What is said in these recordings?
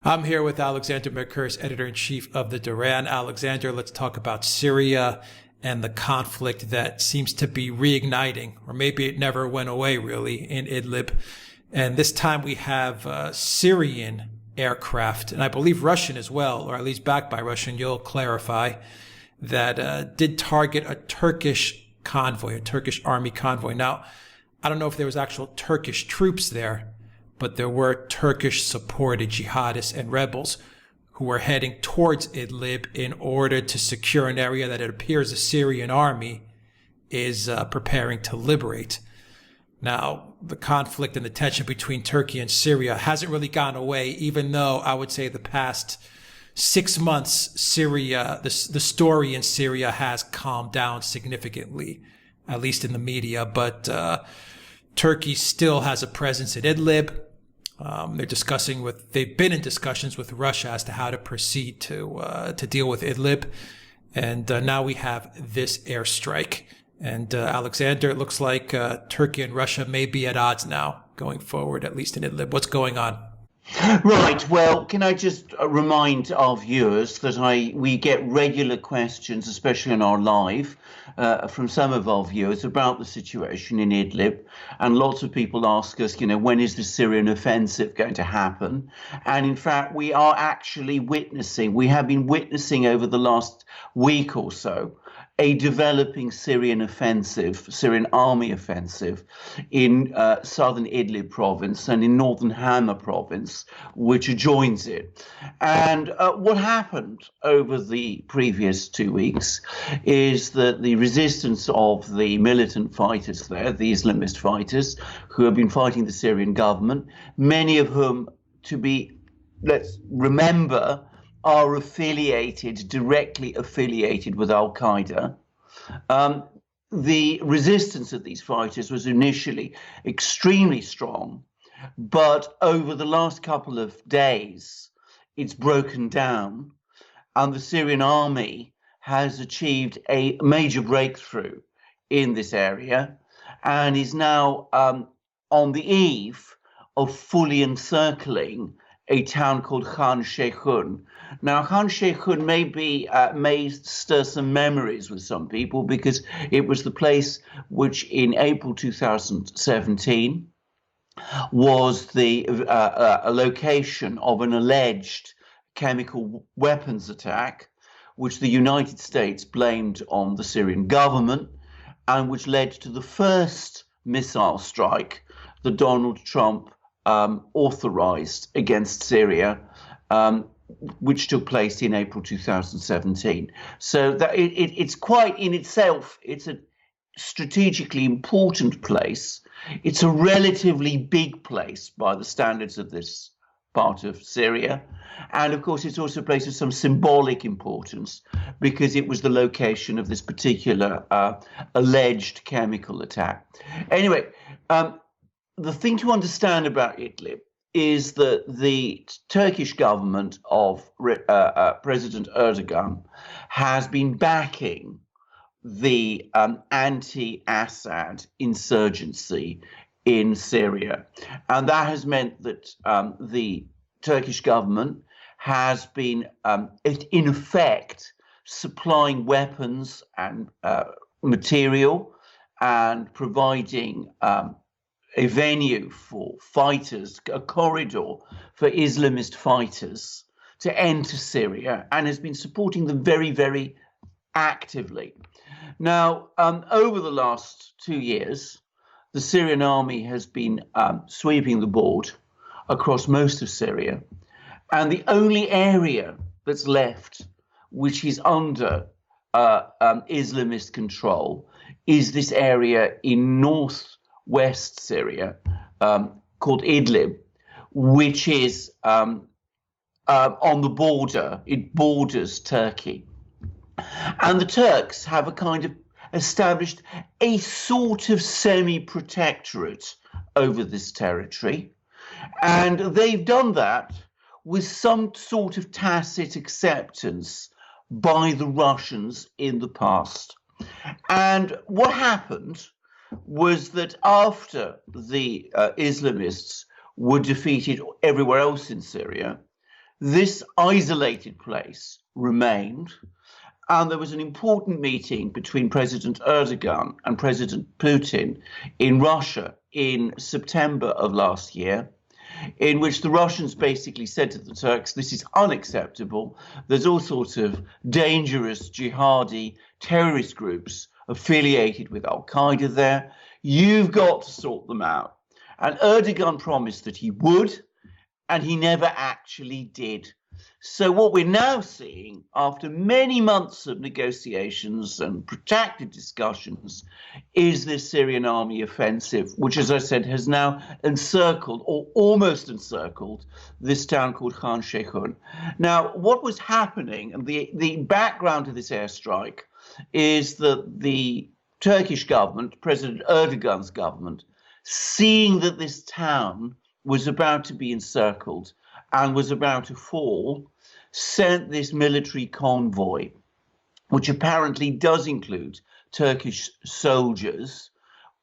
I'm here with Alexander Mercouris, editor-in-chief of the Duran. Alexander, let's talk about Syria and the conflict that seems to be reigniting, or maybe it never went away really, in Idlib. And this time we have Syrian aircraft, and I believe Russian as well, or at least backed by Russian, you'll clarify, that did target a Turkish convoy, a Turkish army convoy. Now, I don't know if there was actual Turkish troops there, but there were Turkish-supported jihadists and rebels who were heading towards Idlib in order to secure an area that it appears the Syrian army is preparing to liberate. Now, the conflict and the tension between Turkey and Syria hasn't really gone away, even though I would say the past 6 months, Syria, the story in Syria has calmed down significantly, at least in the media. But Turkey still has a presence in Idlib. They've been in discussions with Russia as to how to proceed to deal with Idlib. And now we have this airstrike. And Alexander, it looks like Turkey and Russia may be at odds now going forward, at least in Idlib. What's going on? Right. Well, can I just remind our viewers that we get regular questions, especially on our live, from some of our viewers about the situation in Idlib. And lots of people ask us, when is the Syrian offensive going to happen? And in fact, we have been witnessing over the last week or so, a developing Syrian army offensive in southern Idlib province and in northern Hama province, which adjoins it. And what happened over the previous 2 weeks is that the resistance of the militant fighters there, the Islamist fighters who have been fighting the Syrian government, many of whom, let's remember, are directly affiliated with Al-Qaeda. The resistance of these fighters was initially extremely strong, but over the last couple of days, it's broken down, and the Syrian army has achieved a major breakthrough in this area and is now on the eve of fully encircling a town called Khan Sheikhoun. Now, Khan Sheikhoun may stir some memories with some people because it was the place which in April 2017 was a location of an alleged chemical weapons attack, which the United States blamed on the Syrian government and which led to the first missile strike that Donald Trump authorized against Syria, which took place in April 2017. So that it's quite in itself, it's a strategically important place. It's a relatively big place by the standards of this part of Syria. And of course, it's also a place of some symbolic importance because it was the location of this particular alleged chemical attack. Anyway, the thing to understand about Idlib is that the Turkish government of President Erdogan has been backing the anti-Assad insurgency in Syria. And that has meant that the Turkish government has been, in effect, supplying weapons and material and providing a venue for fighters, a corridor for Islamist fighters to enter Syria, and has been supporting them very, very actively. Now, over the last 2 years, the Syrian army has been sweeping the board across most of Syria, and the only area that's left which is under Islamist control is this area in northwest Syria called Idlib, which is on the border. It borders Turkey. And the Turks have established a sort of semi-protectorate over this territory. And they've done that with some sort of tacit acceptance by the Russians in the past. And what happened was that after the Islamists were defeated everywhere else in Syria, this isolated place remained, and there was an important meeting between President Erdogan and President Putin in Russia in September of last year, in which the Russians basically said to the Turks, this is unacceptable. There's all sorts of dangerous jihadi terrorist groups affiliated with Al-Qaeda there. You've got to sort them out. And Erdogan promised that he would, and he never actually did. So what we're now seeing, after many months of negotiations and protracted discussions, is this Syrian army offensive, which, as I said, has now encircled, or almost encircled, this town called Khan Sheikhoun. Now, what was happening, and the background to this airstrike, is that the Turkish government, President Erdogan's government, seeing that this town was about to be encircled and was about to fall, sent this military convoy, which apparently does include Turkish soldiers,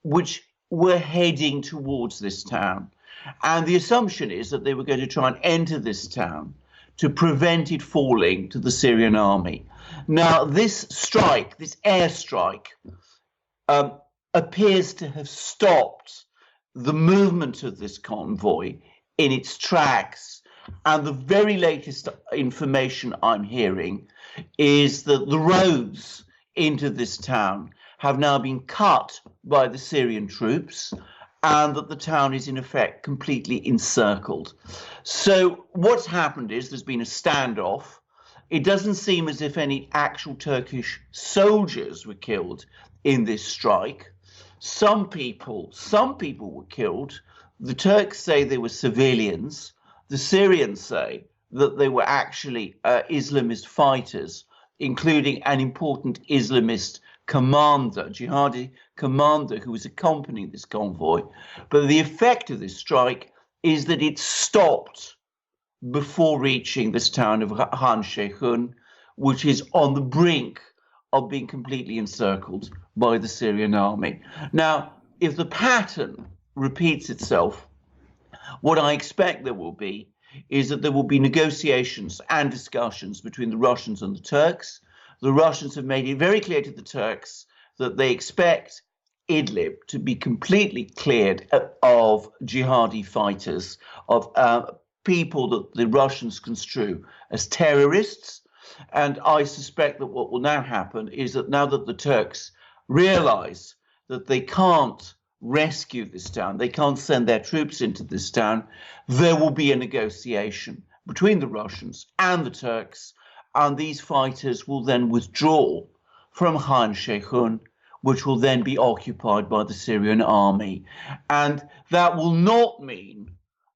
which were heading towards this town. And the assumption is that they were going to try and enter this town to prevent it falling to the Syrian army. Now, this strike, this airstrike, appears to have stopped the movement of this convoy in its tracks. And the very latest information I'm hearing is that the roads into this town have now been cut by the Syrian troops, and that the town is in effect completely encircled. So what's happened is there's been a standoff. It doesn't seem as if any actual Turkish soldiers were killed in this strike. Some people were killed. The Turks say they were civilians. The Syrians say that they were actually Islamist fighters, including an important Islamist commander, jihadi commander, who was accompanying this convoy. But the effect of this strike is that it stopped before reaching this town of Khan Sheikhoun, which is on the brink of being completely encircled by the Syrian army. Now, if the pattern repeats itself, what I expect there will be is that there will be negotiations and discussions between the Russians and the Turks. The Russians have made it very clear to the Turks that they expect Idlib to be completely cleared of jihadi fighters, of people that the Russians construe as terrorists. And I suspect that what will now happen is that now that the Turks realize that they can't rescue this town, they can't send their troops into this town, there will be a negotiation between the Russians and the Turks, and these fighters will then withdraw from Khan Sheikhoun, which will then be occupied by the Syrian army. And that will not mean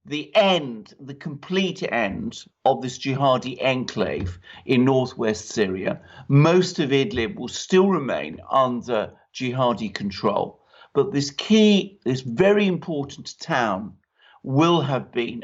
the end, the complete end of this jihadi enclave in northwest Syria. Most of Idlib will still remain under jihadi control. But this very important town will have been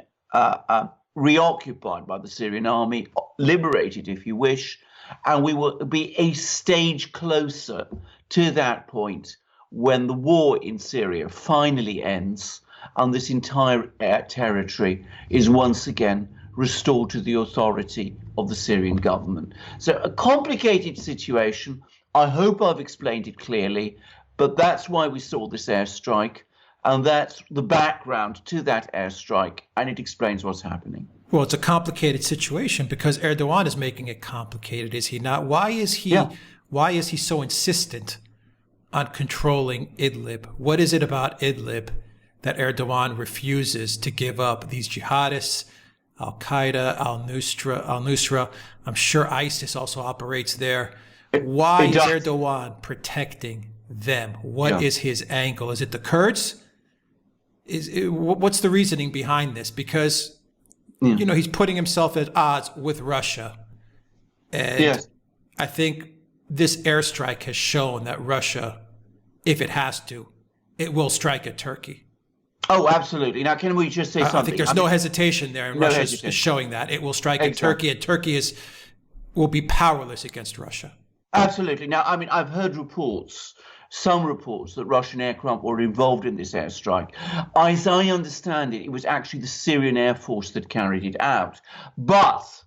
reoccupied by the Syrian army, liberated, if you wish, and we will be a stage closer to that point when the war in Syria finally ends and this entire territory is once again restored to the authority of the Syrian government. So a complicated situation. I hope I've explained it clearly, but that's why we saw this airstrike, and that's the background to that airstrike, and it explains what's happening. Well, it's a complicated situation because Erdogan is making it complicated, is he not? Why is he so insistent on controlling Idlib? What is it about Idlib that Erdogan refuses to give up? These jihadists, Al-Qaeda, Al-Nusra, I'm sure ISIS also operates there. Why is Erdogan protecting them? What is his angle? Is it the Kurds? What's the reasoning behind this? Because, you know, he's putting himself at odds with Russia. And I think this airstrike has shown that Russia, if it has to, it will strike at Turkey. Oh, absolutely. Now, can we just say something? I think there's no hesitation there, and Russia is showing that. It will strike at Turkey, and Turkey will be powerless against Russia. Absolutely. Now, I mean, I've heard reports some reports that Russian aircraft were involved in this airstrike. As I understand it, it was actually the Syrian Air Force that carried it out. But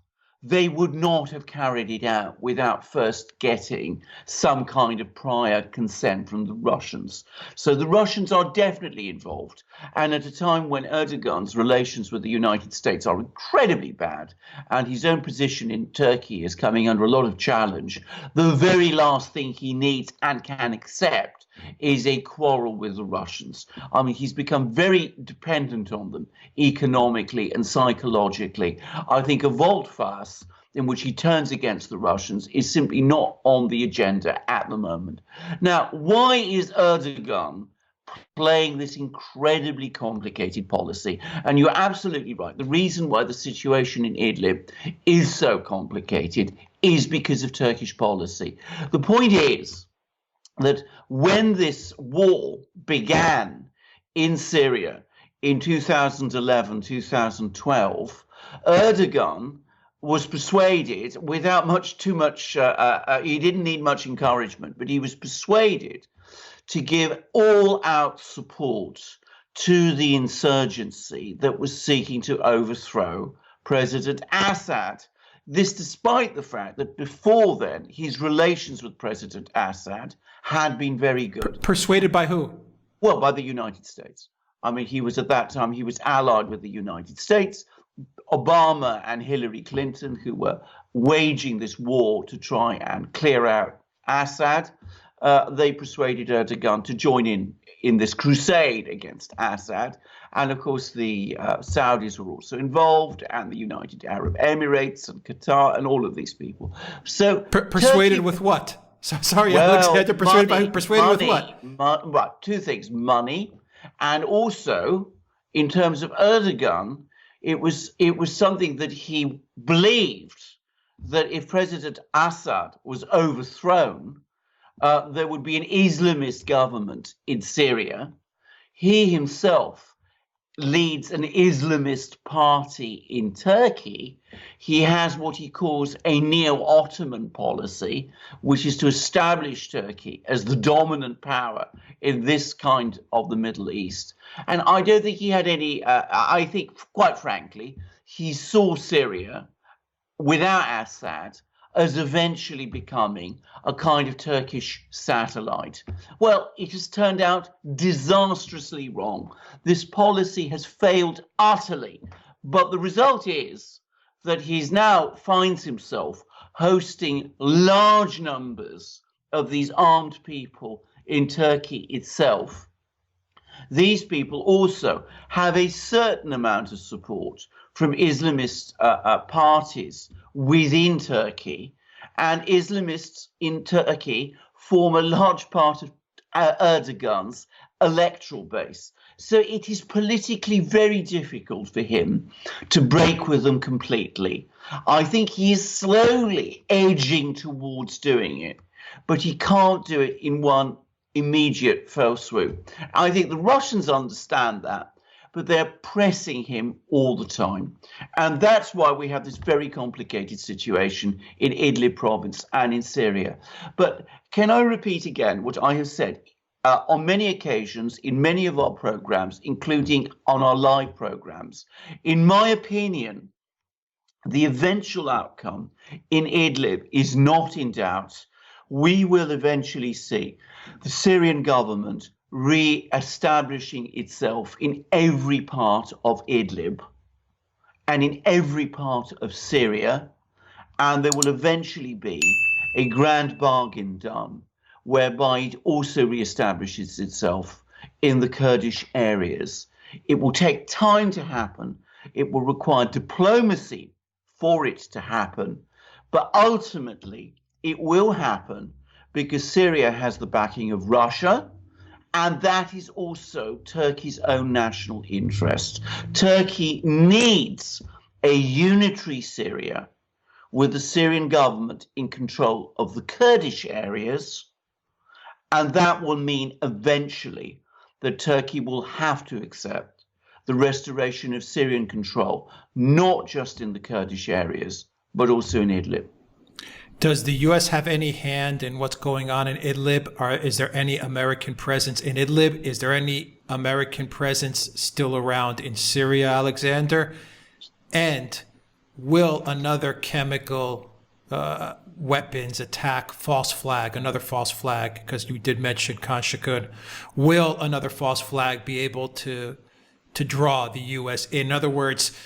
they would not have carried it out without first getting some kind of prior consent from the Russians. So the Russians are definitely involved. And at a time when Erdogan's relations with the United States are incredibly bad, and his own position in Turkey is coming under a lot of challenge, the very last thing he needs and can accept is a quarrel with the Russians. I mean, he's become very dependent on them economically and psychologically. I think a volte-face in which he turns against the Russians is simply not on the agenda at the moment. Now, why is Erdogan playing this incredibly complicated policy? And you're absolutely right. The reason why the situation in Idlib is so complicated is because of Turkish policy. The point is that when this war began in Syria in 2011, 2012, Erdogan was persuaded without he didn't need much encouragement, but he was persuaded to give all-out support to the insurgency that was seeking to overthrow President Assad. This despite the fact that before then, his relations with President Assad had been very good. Persuaded by who? Well, by the United States. I mean, he was allied with the United States. Obama and Hillary Clinton, who were waging this war to try and clear out Assad, they persuaded Erdogan to join in this crusade against Assad. And of course, the Saudis were also involved, and the United Arab Emirates and Qatar and all of these people. So persuaded with what? Sorry, Alexander, persuaded with what? Right, two things: money, and also in terms of Erdogan, it was something that he believed that if President Assad was overthrown, there would be an Islamist government in Syria. He himself leads an Islamist party in Turkey. He has what he calls a neo-Ottoman policy, which is to establish Turkey as the dominant power in this kind of the Middle East. And I don't think he had any, I think, quite frankly, he saw Syria without Assad as eventually becoming a kind of Turkish satellite. Well, it has turned out disastrously wrong. This policy has failed utterly. But the result is that he now finds himself hosting large numbers of these armed people in Turkey itself. These people also have a certain amount of support from Islamist parties within Turkey, and Islamists in Turkey form a large part of Erdogan's electoral base. So it is politically very difficult for him to break with them completely. I think he is slowly edging towards doing it, but he can't do it in one immediate fell swoop. I think the Russians understand that, but they're pressing him all the time. And that's why we have this very complicated situation in Idlib province and in Syria. But can I repeat again what I have said on many occasions in many of our programs, including on our live programs? In my opinion, the eventual outcome in Idlib is not in doubt. We will eventually see the Syrian government re-establishing itself in every part of Idlib and in every part of Syria, and there will eventually be a grand bargain done whereby it also re-establishes itself in the Kurdish areas. It will take time to happen. It will require diplomacy for it to happen, but ultimately it will happen because Syria has the backing of Russia, and that is also Turkey's own national interest. Turkey needs a unitary Syria with the Syrian government in control of the Kurdish areas, and that will mean eventually that Turkey will have to accept the restoration of Syrian control, not just in the Kurdish areas, but also in Idlib. Does the U.S. have any hand in what's going on in Idlib? Or is there any American presence in Idlib? Is there any American presence still around in Syria, Alexander? And will another chemical weapons attack, false flag, another false flag, because you did mention Khan Sheikhoun, will another false flag be able to draw the U.S. in? In other words,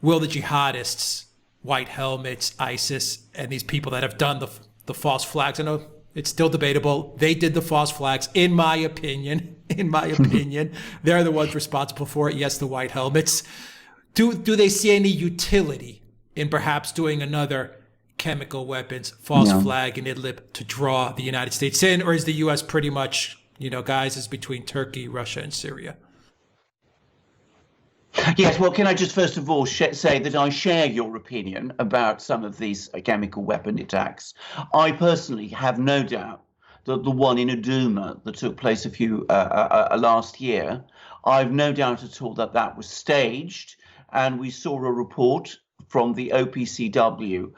will the jihadists, white helmets, ISIS, and these people that have done the false flags, I know it's still debatable, they did the false flags, in my opinion, they're the ones responsible for it, yes, the white helmets. Do they see any utility in perhaps doing another chemical weapons false flag in Idlib to draw the United States in? Or is the U.S. pretty much, guys, is between Turkey, Russia, and Syria? Yes, well, can I just first of all say that I share your opinion about some of these chemical weapon attacks. I personally have no doubt that the one in Idlib that took place last year, I've no doubt at all that that was staged, and we saw a report from the OPCW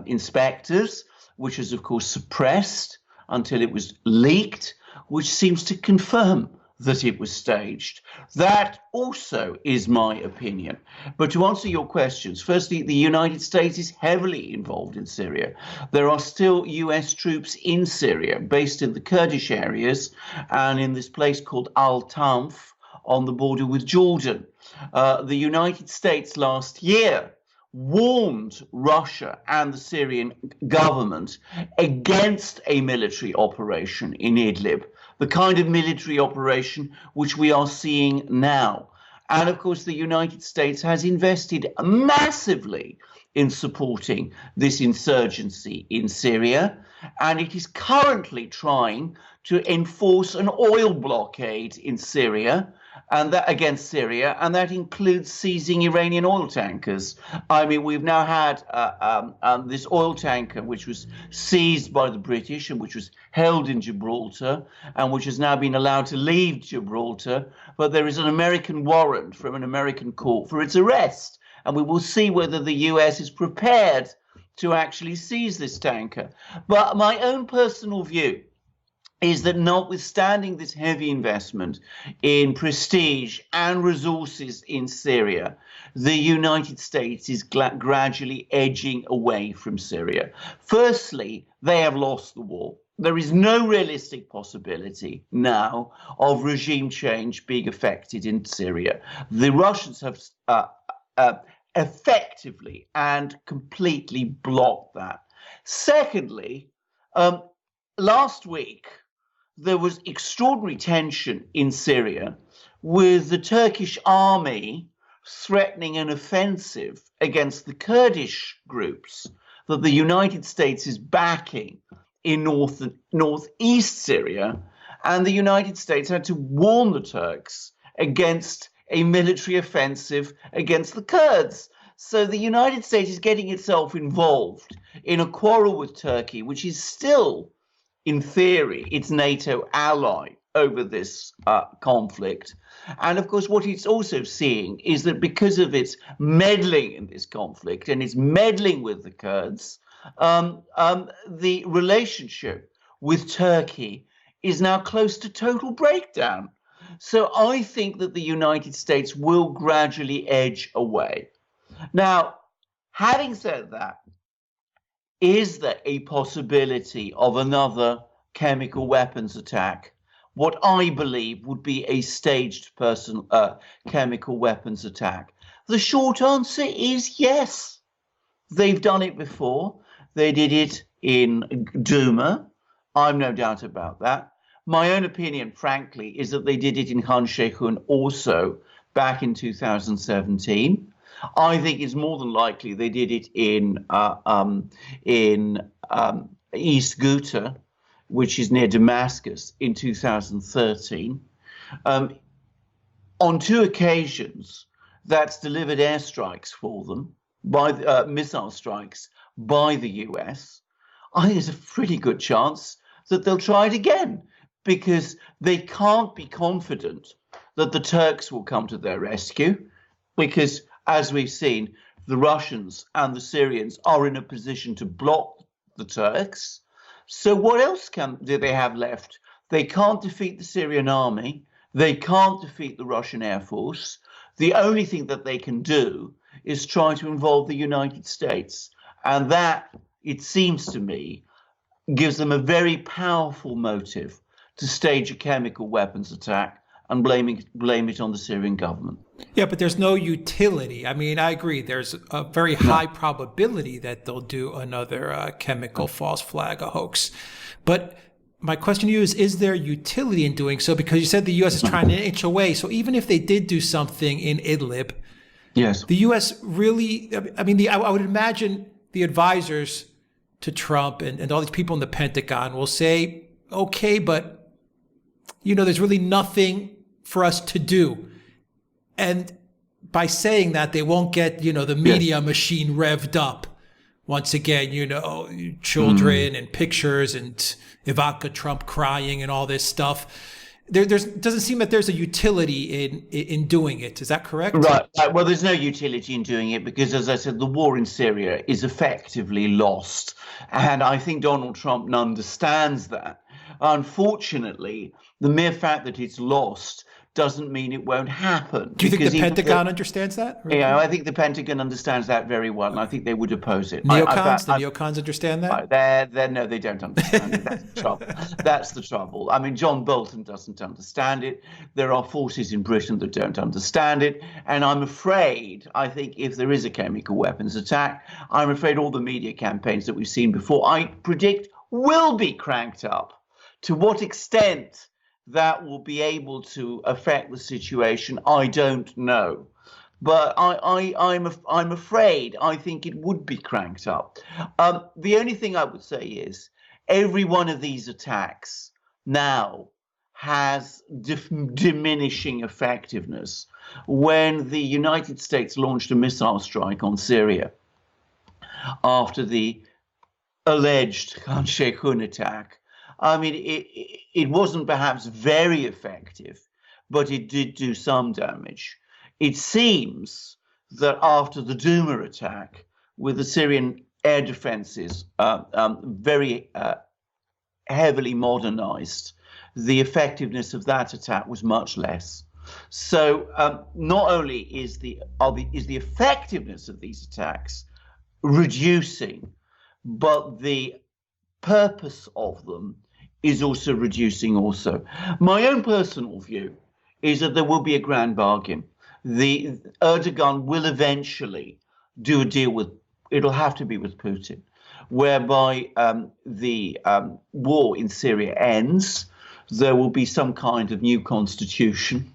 inspectors, which was of course suppressed until it was leaked, which seems to confirm that it was staged. That also is my opinion. But to answer your questions, firstly, the United States is heavily involved in Syria. There are still US troops in Syria, based in the Kurdish areas and in this place called Al-Tanf on the border with Jordan. The United States last year warned Russia and the Syrian government against a military operation in Idlib, the kind of military operation which we are seeing now. And of course, the United States has invested massively in supporting this insurgency in Syria, and it is currently trying to enforce an oil blockade in Syria, and that against Syria, and that includes seizing Iranian oil tankers. I mean, we've now had this oil tanker, which was seized by the British and which was held in Gibraltar, and which has now been allowed to leave Gibraltar. But there is an American warrant from an American court for its arrest, and we will see whether the US is prepared to actually seize this tanker. But my own personal view is that notwithstanding this heavy investment in prestige and resources in Syria, the United States is gradually edging away from Syria. Firstly, they have lost the war. There is no realistic possibility now of regime change being effected in Syria. The Russians have effectively and completely blocked that. Secondly, last week, there was extraordinary tension in Syria with the Turkish army threatening an offensive against the Kurdish groups that the United States is backing in northeast Syria. And the United States had to warn the Turks against a military offensive against the Kurds. So the United States is getting itself involved in a quarrel with Turkey, which is still, in theory, its NATO ally over this conflict. And of course, what it's also seeing is that because of its meddling in this conflict and its meddling with the Kurds, the relationship with Turkey is now close to total breakdown. So I think that the United States will gradually edge away. Now, having said that, is there a possibility of another chemical weapons attack? What I believe would be a staged chemical weapons attack. The short answer is yes. They've done it before. They did it in Duma. I've no doubt about that. My own opinion, frankly, is that they did it in Khan Sheikhoun also back in 2017. I think it's more than likely they did it in East Ghouta, which is near Damascus, in 2013. On two occasions, that's delivered airstrikes for them, by missile strikes by the US. I think there's a pretty good chance that they'll try it again, because they can't be confident that the Turks will come to their rescue, because, as we've seen, the Russians and the Syrians are in a position to block the Turks. So what else do they have left? They can't defeat the Syrian army. They can't defeat the Russian Air Force. The only thing that they can do is try to involve the United States. And that, it seems to me, gives them a very powerful motive to stage a chemical weapons attack and blame it on the Syrian government. Yeah, but there's no utility. I mean, I agree. There's a very high probability that they'll do another chemical false flag, a hoax. But my question to you is there utility in doing so? Because you said the U.S. is trying to inch away. So even if they did do something in Idlib, yes, the U.S. really, I mean, I would imagine the advisors to Trump and all these people in the Pentagon will say, okay, but, there's really nothing for us to do. And by saying that, they won't get, the media machine revved up. Once again, children and pictures and Ivanka Trump crying and all this stuff. There doesn't seem that there's a utility in doing it. Is that correct? Right. Well, there's no utility in doing it because, as I said, the war in Syria is effectively lost. And I think Donald Trump understands that. Unfortunately, the mere fact that it's lost doesn't mean it won't happen. Do you think the Pentagon understands that? Really? Yeah, I think the Pentagon understands that very well, and I think they would oppose it. Neocons? The neocons understand that? No, they don't understand it. That's the trouble. That's the trouble. I mean, John Bolton doesn't understand it. There are forces in Britain that don't understand it. And I'm afraid, I think if there is a chemical weapons attack, I'm afraid all the media campaigns that we've seen before, I predict, will be cranked up. To what extent that will be able to affect the situation, I don't know. But I'm afraid I think it would be cranked up. The only thing I would say is every one of these attacks now has diminishing effectiveness. When the United States launched a missile strike on Syria after the alleged Khan Sheikhoun attack, I mean, it wasn't perhaps very effective, but it did do some damage. It seems that after the Duma attack, with the Syrian air defenses very heavily modernized, the effectiveness of that attack was much less. So not only is the effectiveness of these attacks reducing, but the purpose of them is also reducing also. My own personal view is that there will be a grand bargain. The Erdogan will eventually do a deal with, it'll have to be with Putin, whereby the war in Syria ends. There will be some kind of new constitution,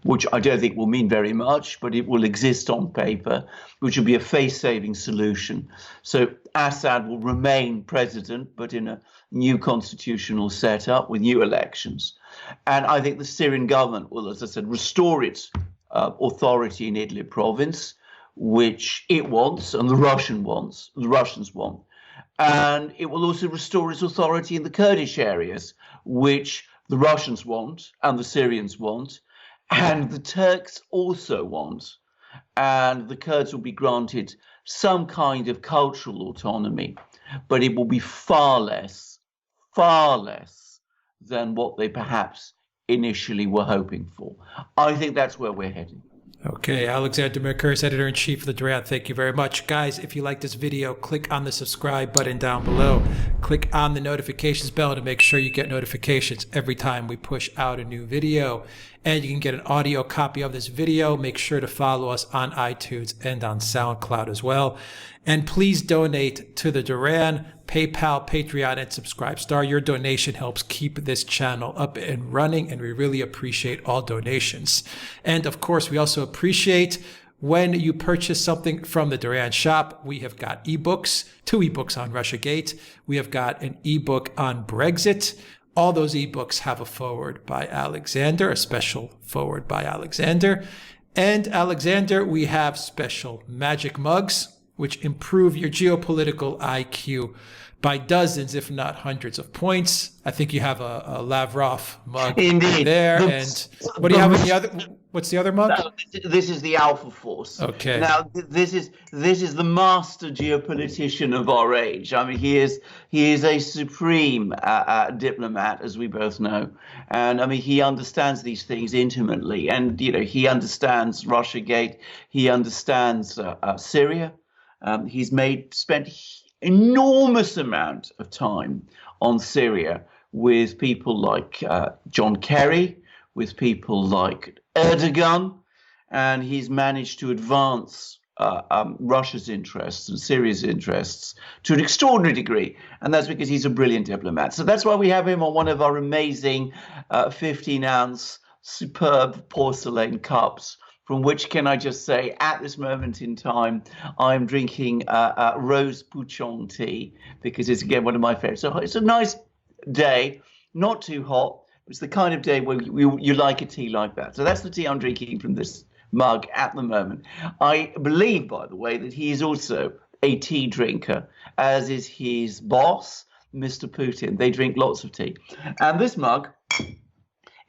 which I don't think will mean very much, but it will exist on paper, which will be a face-saving solution. So Assad will remain president, but in a new constitutional setup with new elections. And I think the Syrian government will, as I said, restore its authority in Idlib province, which it wants and the Russians want. And it will also restore its authority in the Kurdish areas, which the Russians want and the Syrians want. And the Turks also want, and the Kurds will be granted some kind of cultural autonomy, but it will be far less than what they perhaps initially were hoping for. I think that's where we're heading. Okay, Alexander Mercouris, Editor-in-Chief of the Duran, thank you very much. Guys, if you like this video, click on the subscribe button down below. Click on the notifications bell to make sure you get notifications every time we push out a new video. And you can get an audio copy of this video. Make sure to follow us on iTunes and on Soundcloud as well. And please donate to the Duran, PayPal, Patreon, and Subscribestar. Your donation helps keep this channel up and running, and we really appreciate all donations. And of course, we also appreciate when you purchase something from the Duran shop. We have got ebooks, 2 ebooks on Russiagate. We have got an ebook on Brexit. All those ebooks have a foreword by Alexander, a special foreword by Alexander. And Alexander, we have special magic mugs, which improve your geopolitical IQ by dozens, if not hundreds of points. I think you have a Lavrov mug. Indeed. There. And what do you have in the other? What's the other mug? No, this is the Alpha Force. Okay. Now, this is the master geopolitician of our age. I mean, he is a supreme diplomat, as we both know, and I mean, he understands these things intimately, and he understands Russiagate, he understands Syria. He's spent enormous amount of time on Syria with people like John Kerry, with people like Erdogan, and he's managed to advance Russia's interests and Syria's interests to an extraordinary degree, and that's because he's a brilliant diplomat. So that's why we have him on one of our amazing 15-ounce superb porcelain cups, from which, can I just say, at this moment in time, I'm drinking rose pouchon tea, because it's, again, one of my favorites. So it's a nice day, not too hot. It's the kind of day where you like a tea like that. So that's the tea I'm drinking from this mug at the moment. I believe, by the way, that he is also a tea drinker, as is his boss, Mr. Putin. They drink lots of tea. And this mug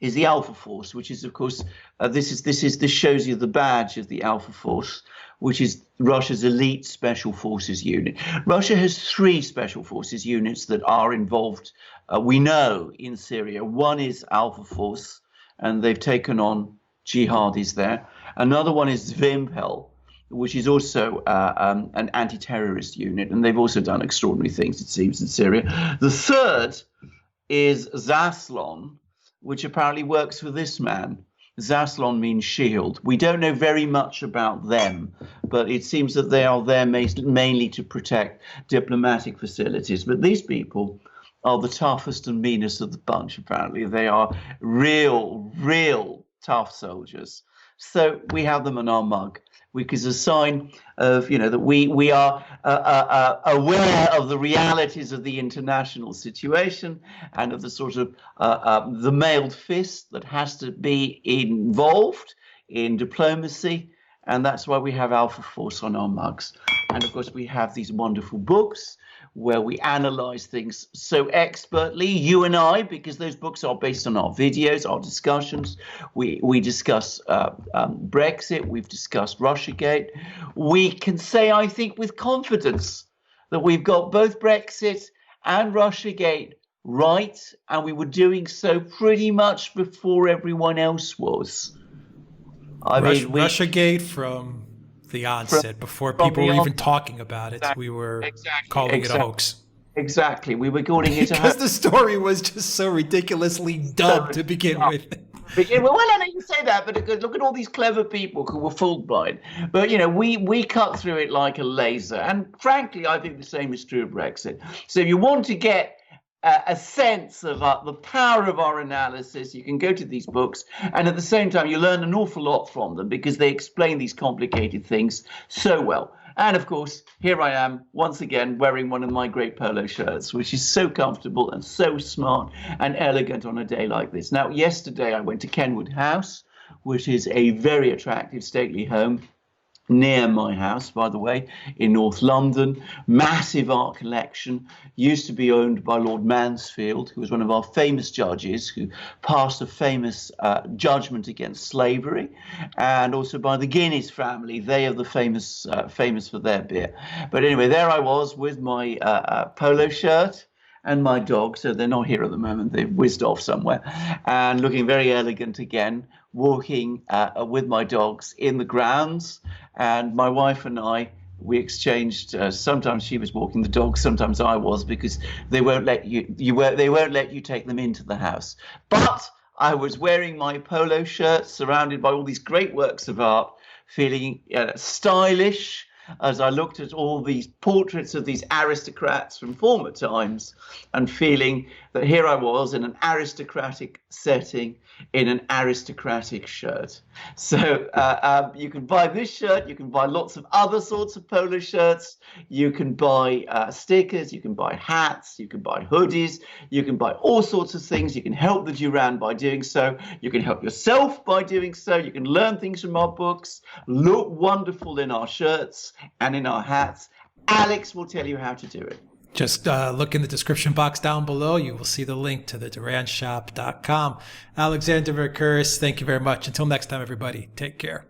is the Alpha Force, which is, of course, this shows you the badge of the Alpha Force, which is Russia's elite special forces unit. Russia has 3 special forces units that are involved, we know, in Syria. One is Alpha Force, and they've taken on jihadis there. Another one is Vimpel, which is also an anti-terrorist unit, and they've also done extraordinary things, it seems, in Syria. The third is Zaslon, which apparently works for this man. Zaslon means shield. We don't know very much about them, but it seems that they are there mainly to protect diplomatic facilities. But these people are the toughest and meanest of the bunch, apparently. They are real tough soldiers. So we have them on our mug, which is a sign of, that we are aware of the realities of the international situation and of the sort of the mailed fist that has to be involved in diplomacy. And that's why we have Alpha Force on our mugs. And of course, we have these wonderful books where we analyze things so expertly, you and I, because those books are based on our videos, our discussions. We discuss Brexit, we've discussed Russiagate. We can say, I think, with confidence that we've got both Brexit and Russiagate right, and we were doing so pretty much before everyone else was. Russiagate from the onset, before people were even talking about it, we were calling it a hoax. Exactly. We were calling it a because the story was just so ridiculously dumb to begin with. Well, I know you say that, but look at all these clever people who were fooled by it. But, we cut through it like a laser. And frankly, I think the same is true of Brexit. So if you want to get a sense of the power of our analysis, you can go to these books, and at the same time you learn an awful lot from them, because they explain these complicated things so well. And of course, here I am once again wearing one of my great polo shirts, which is so comfortable and so smart and elegant on a day like this. Now, yesterday I went to Kenwood House, which is a very attractive stately home near my house, by the way, in North London. Massive art collection. Used to be owned by Lord Mansfield, who was one of our famous judges, who passed a famous judgment against slavery, and also by the Guinness family. They are the famous for their beer. But anyway, there I was with my polo shirt and my dog. So they're not here at the moment. They've whizzed off somewhere, and looking very elegant again, walking with my dogs in the grounds. And my wife and I, we exchanged. Sometimes she was walking the dogs, sometimes I was, because they won't let they won't let you take them into the house. But I was wearing my polo shirt, surrounded by all these great works of art, feeling stylish as I looked at all these portraits of these aristocrats from former times, and feeling that here I was in an aristocratic setting in an aristocratic shirt. So you can buy this shirt, you can buy lots of other sorts of polo shirts, you can buy stickers, you can buy hats, you can buy hoodies, you can buy all sorts of things. You can help the Duran by doing so, you can help yourself by doing so, you can learn things from our books, look wonderful in our shirts and in our hats. Alex will tell you how to do it. Just look in the description box down below. You will see the link to the duranshop.com. Alexander Mercouris, thank you very much. Until next time, everybody, take care.